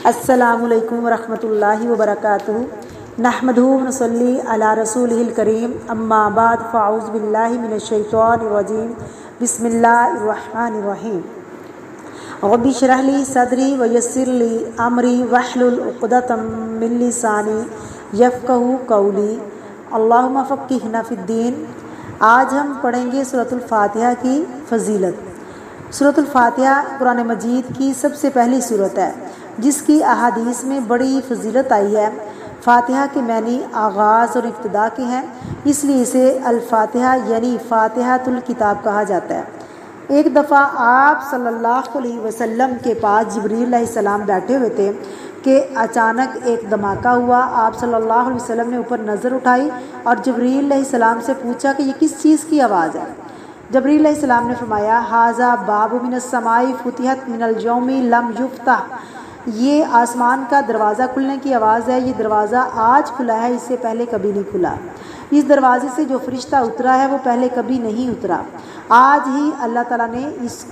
السلام علیکم ورحمۃ اللہ وبرکاتہ۔ نحمدہ ونصلی علی رسولہ الکریم، اما بعد فاعوذ باللہ من الشیطان الرجیم، بسم اللہ الرحمن الرحیم۔ رب اشرح لی صدری ویسر لی امری واحلل عقدۃ من لسانی یفقہوا قولی، اللہم فقہنا فی الدین۔ آج ہم پڑھیں گے سورۃ الفاتحہ کی فضیلت۔ سورۃ الفاتحہ قرآن مجید کی سب سے پہلی سورت ہے جس کی احادیث میں بڑی فضیلت آئی ہے۔ فاتحہ کے معنی آغاز اور ابتدا کے ہیں، اس لیے اسے الفاتحہ یعنی فاتحۃ الکتاب کہا جاتا ہے۔ ایک دفعہ آپ صلی اللہ علیہ وسلم کے پاس جبریل علیہ السلام بیٹھے ہوئے تھے کہ اچانک ایک دھماکہ ہوا۔ آپ صلی اللہ علیہ وسلم نے اوپر نظر اٹھائی اور جبریل علیہ السلام سے پوچھا کہ یہ کس چیز کی آواز ہے؟ جبریل علیہ السلام نے فرمایا، ھذا باب من السماء فتحت من اليوم لم یفتح، یہ آسمان کا دروازہ کھلنے کی آواز ہے، یہ دروازہ آج کھلا ہے، اس سے پہلے کبھی نہیں کھلا۔ اس دروازے سے جو فرشتہ اترا ہے وہ پہلے کبھی نہیں اترا، آج ہی اللہ تعالیٰ نے اس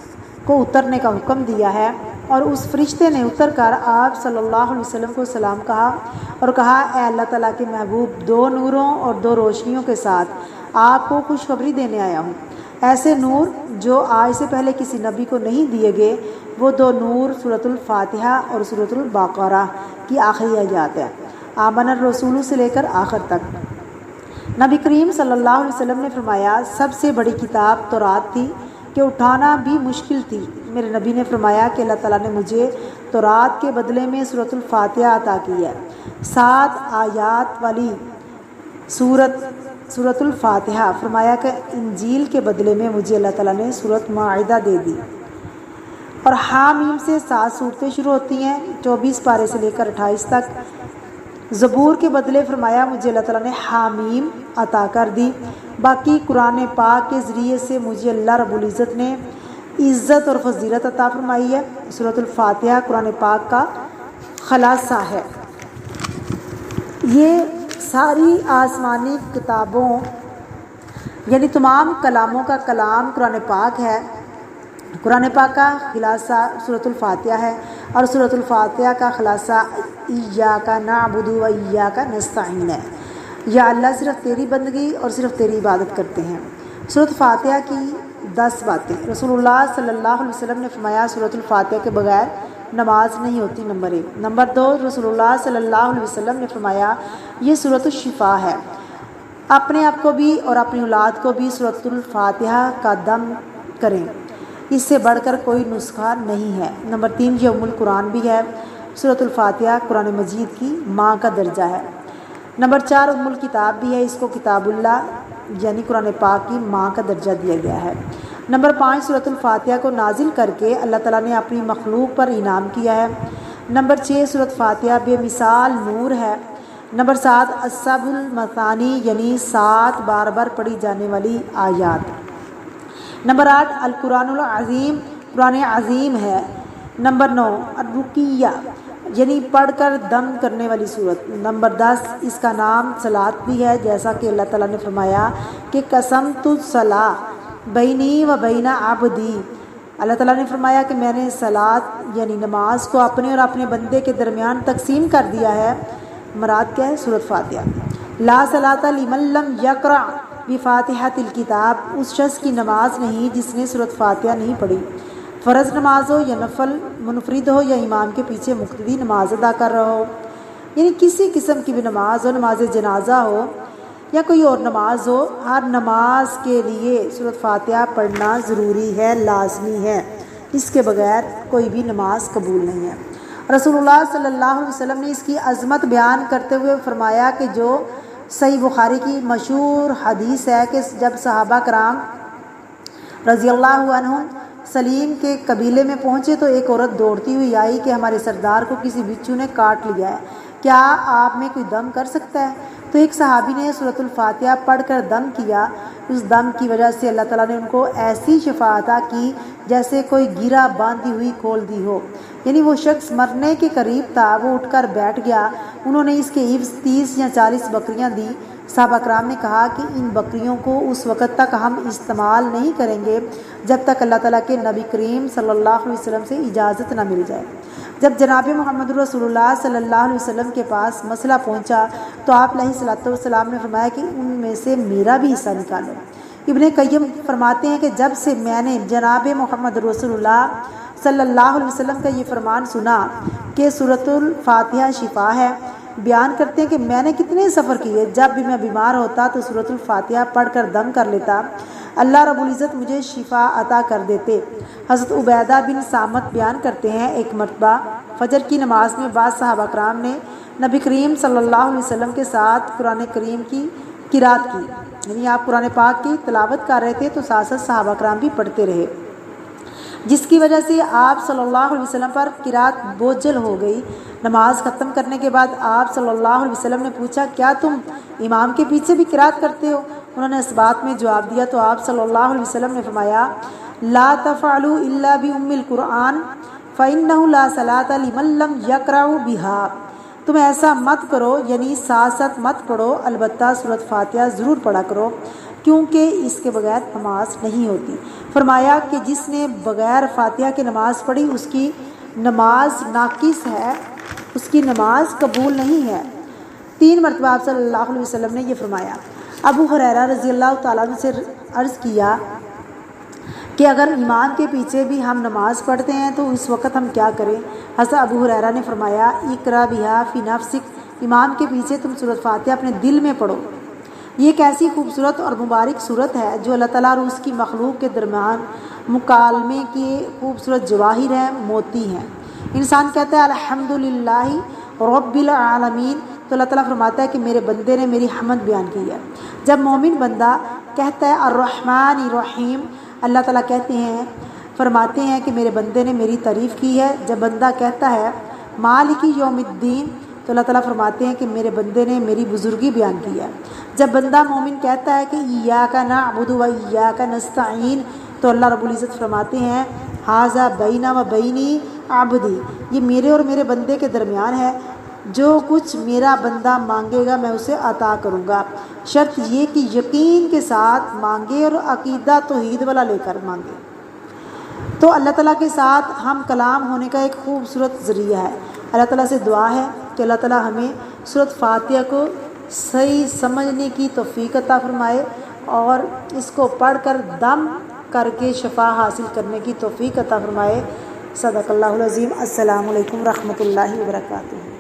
کو اترنے کا حکم دیا ہے۔ اور اس فرشتے نے اتر کر آپ صلی اللہ علیہ وسلم کو سلام کہا اور کہا، اے اللہ تعالیٰ کے محبوب، دو نوروں اور دو روشنیوں کے ساتھ آپ کو خوشخبری دینے آیا ہوں۔ ایسے نور جو آج سے پہلے کسی نبی کو نہیں دیے گئے، وہ دو نور سورۃ الفاتحہ اور سورۃ البقرہ کی آخری آیات ہیں، آمن الرسول سے لے کر آخر تک۔ نبی کریم صلی اللہ علیہ وسلم نے فرمایا، سب سے بڑی کتاب تورات تھی کہ اٹھانا بھی مشکل تھی۔ میرے نبی نے فرمایا کہ اللہ تعالیٰ نے مجھے تورات کے بدلے میں سورۃ الفاتحہ عطا کی ہے۔ 7 آیات والی سورۃ الفاتحہ۔ فرمایا کہ انجیل کے بدلے میں مجھے اللہ تعالیٰ نے سورۃ مائدہ دے دی۔ اور حامیم سے 7 صورتیں شروع ہوتی ہیں، 24 پارے سے لے کر 28 تک۔ زبور کے بدلے فرمایا مجھے اللہ تعالیٰ نے حامیم عطا کر دی۔ باقی قرآن پاک کے ذریعے سے مجھے اللہ رب العزت نے عزت اور فضیلت عطا فرمائی ہے۔ سورۃ الفاتحہ قرآن پاک کا خلاصہ ہے۔ یہ ساری آسمانی کتابوں یعنی تمام کلاموں کا کلام قرآن پاک ہے۔ قرآن پاک کا خلاصہ سورۃ الفاتحہ ہے اور سورۃ الفاتحہ کا خلاصہ ایاک نعبد و ایاک نستعین ہے، یا اللہ صرف تیری بندگی اور صرف تیری عبادت کرتے ہیں۔ سورۃ الفاتحہ کی 10 باتیں۔ رسول اللہ صلی اللہ علیہ وسلم نے فرمایا، سورۃ الفاتحہ کے بغیر نماز نہیں ہوتی، نمبر 1۔ نمبر 2، رسول اللہ صلی اللہ علیہ وسلم نے فرمایا، یہ سورۃ الشفا ہے، اپنے آپ کو بھی اور اپنی اولاد کو بھی سورۃ الفاتحہ کا دم کریں، اس سے بڑھ کر کوئی نسخہ نہیں ہے۔ نمبر 3، یہ ام القرآن بھی ہے، سورۃ الفاتحہ قرآن مجید کی ماں کا درجہ ہے۔ نمبر 4، ام الکتاب بھی ہے، اس کو کتاب اللہ یعنی قرآن پاک کی ماں کا درجہ دیا گیا ہے۔ نمبر 5، سورۃ الفاتحہ کو نازل کر کے اللہ تعالیٰ نے اپنی مخلوق پر انعام کیا ہے۔ نمبر 6، سورۃ فاتحہ بے مثال نور ہے۔ نمبر 7، السبع المثانی یعنی 7 بار بار پڑھی جانے والی آیات۔ نمبر 8، القرآن العظیم قرآن عظیم ہے۔ نمبر 9، الرقیہ یعنی پڑھ کر دم کرنے والی صورت۔ نمبر 10، اس کا نام صلاۃ بھی ہے، جیسا کہ اللہ تعالیٰ نے فرمایا کہ قسمت الصلاۃ بینی و بین عبدی، اللہ تعالیٰ نے فرمایا کہ میں نے صلاۃ یعنی نماز کو اپنے اور اپنے بندے کے درمیان تقسیم کر دیا ہے۔ مراد کیا ہے؟ سورۃ فاتحہ۔ لا صلاۃ لمن لم یقرأ بفاتحۃ الکتاب، اس شخص کی نماز نہیں جس نے سورۃ فاتحہ نہیں پڑھی، فرض نماز ہو یا نفل، منفرد ہو یا امام کے پیچھے مقتدی نماز ادا کر رہا ہو، یعنی کسی قسم کی بھی نماز ہو، نماز جنازہ ہو یا کوئی اور نماز ہو، ہر نماز کے لیے سورۃ فاتحہ پڑھنا ضروری ہے، لازمی ہے، اس کے بغیر کوئی بھی نماز قبول نہیں ہے۔ رسول اللہ صلی اللہ علیہ وسلم نے اس کی عظمت بیان کرتے ہوئے فرمایا کہ جو صحیح بخاری کی مشہور حدیث ہے کہ جب صحابہ کرام رضی اللہ عنہم سلیم کے قبیلے میں پہنچے تو ایک عورت دوڑتی ہوئی آئی کہ ہمارے سردار کو کسی بچھو نے کاٹ لیا ہے، کیا آپ میں کوئی دم کر سکتا ہے؟ تو ایک صحابی نے سورۃ الفاتحہ پڑھ کر دم کیا، اس دم کی وجہ سے اللہ تعالیٰ نے ان کو ایسی شفا عطا کی جیسے کوئی گرہ باندھی ہوئی کھول دی ہو، یعنی وہ شخص مرنے کے قریب تھا، وہ اٹھ کر بیٹھ گیا۔ انہوں نے اس کے عوض 30 یا 40 بکریاں دی۔ صحابہ کرام نے کہا کہ ان بکریوں کو اس وقت تک ہم استعمال نہیں کریں گے جب تک اللہ تعالیٰ کے نبی کریم صلی اللہ علیہ وسلم سے اجازت نہ مل جائے۔ جب جناب محمد رسول اللہ صلی اللہ علیہ وسلم کے پاس مسئلہ پہنچا تو آپ علیہ الصلوۃ والسلام نے فرمایا کہ ان میں سے میرا بھی حصہ نکالو۔ ابن قیم فرماتے ہیں کہ جب سے میں نے جناب محمد رسول اللہ صلی اللہ علیہ وسلم کا یہ فرمان سنا کہ سورۃ الفاتحہ شفا ہے، بیان کرتے ہیں کہ میں نے کتنے سفر کیے، جب بھی میں بیمار ہوتا تو سورۃ الفاتحہ پڑھ کر دم کر لیتا، اللہ رب العزت مجھے شفا عطا کر دیتے۔ حضرت عبیدہ بن صامت بیان کرتے ہیں ایک مرتبہ فجر کی نماز میں بعض صحابہ کرام نے نبی کریم صلی اللہ علیہ وسلم کے ساتھ قرآن کریم کی قرات کی، یعنی آپ قرآن پاک کی تلاوت کر رہے تھے تو ساتھ ساتھ صحابہ کرام بھی پڑھتے رہے، جس کی وجہ سے آپ صلی اللہ علیہ وسلم پر قرات بوجھل ہو گئی۔ نماز ختم کرنے کے بعد آپ صلی اللہ علیہ وسلم نے پوچھا کیا تم امام کے پیچھے بھی قرات کرتے ہو؟ انہوں نے اس بات میں جواب دیا تو آپ صلی اللہ علیہ وسلم نے فرمایا لا تفعلوا الا بام القرآن فانه لا صلاۃ لمن لم یقرأ بها، تم ایسا مت کرو، یعنی ساتھ ساتھ مت پڑھو، البتہ سورۃ فاتحہ ضرور پڑھا کرو کیونکہ اس کے بغیر نماز نہیں ہوتی۔ فرمایا کہ جس نے بغیر فاتحہ کی نماز پڑھی اس کی نماز ناقص ہے، اس کی نماز قبول نہیں ہے۔ 3 مرتبہ آپ صلی اللہ علیہ وسلم نے یہ فرمایا۔ ابو ہریرہ رضی اللہ تعالیٰ عنہ سے عرض کیا کہ اگر امام کے پیچھے بھی ہم نماز پڑھتے ہیں تو اس وقت ہم کیا کریں؟ حضرت ابو ہریرہ نے فرمایا اقرا بہا فی نفسک، امام کے پیچھے تم سورۃ فاتحہ اپنے دل میں پڑھو۔ یہ ایک ایسی خوبصورت اور مبارک صورت ہے جو اللہ تعالیٰ اور اس کی مخلوق کے درمیان مکالمے کی خوبصورت جواہر ہیں، موتی ہیں۔ انسان کہتا ہے الحمدللہ رب العالمین تو اللہ تعالیٰ فرماتا ہے کہ میرے بندے نے میری حمد بیان کی ہے۔ جب مومن بندہ کہتا ہے الرحمن الرحیم، اللہ تعالیٰ کہتے ہیں فرماتے ہیں کہ میرے بندے نے میری تعریف کی ہے۔ جب بندہ کہتا ہے مالک یوم الدین تو اللہ تعالیٰ فرماتے ہیں کہ میرے بندے نے میری بزرگی بیان کی ہے۔ جب بندہ مومن کہتا ہے کہ ایاک نعبد و ایاک نستعین تو اللہ رب العزت فرماتے ہیں ھذا بینی و بینی عبدی، یہ میرے اور میرے بندے کے درمیان ہے، جو کچھ میرا بندہ مانگے گا میں اسے عطا کروں گا، شرط یہ کہ یقین کے ساتھ مانگے اور عقیدہ توحید والا لے کر مانگے۔ تو اللہ تعالیٰ کے ساتھ ہم کلام ہونے کا ایک خوبصورت ذریعہ ہے۔ اللہ تعالیٰ سے دعا ہے کہ اللہ تعالیٰ ہمیں سورۃ فاتحہ کو صحیح سمجھنے کی توفیق عطا فرمائے اور اس کو پڑھ کر دم کر کے شفا حاصل کرنے کی توفیق عطا فرمائے۔ صدق اللہ العظیم۔ السلام علیکم ورحمۃ اللہ وبرکاتہ۔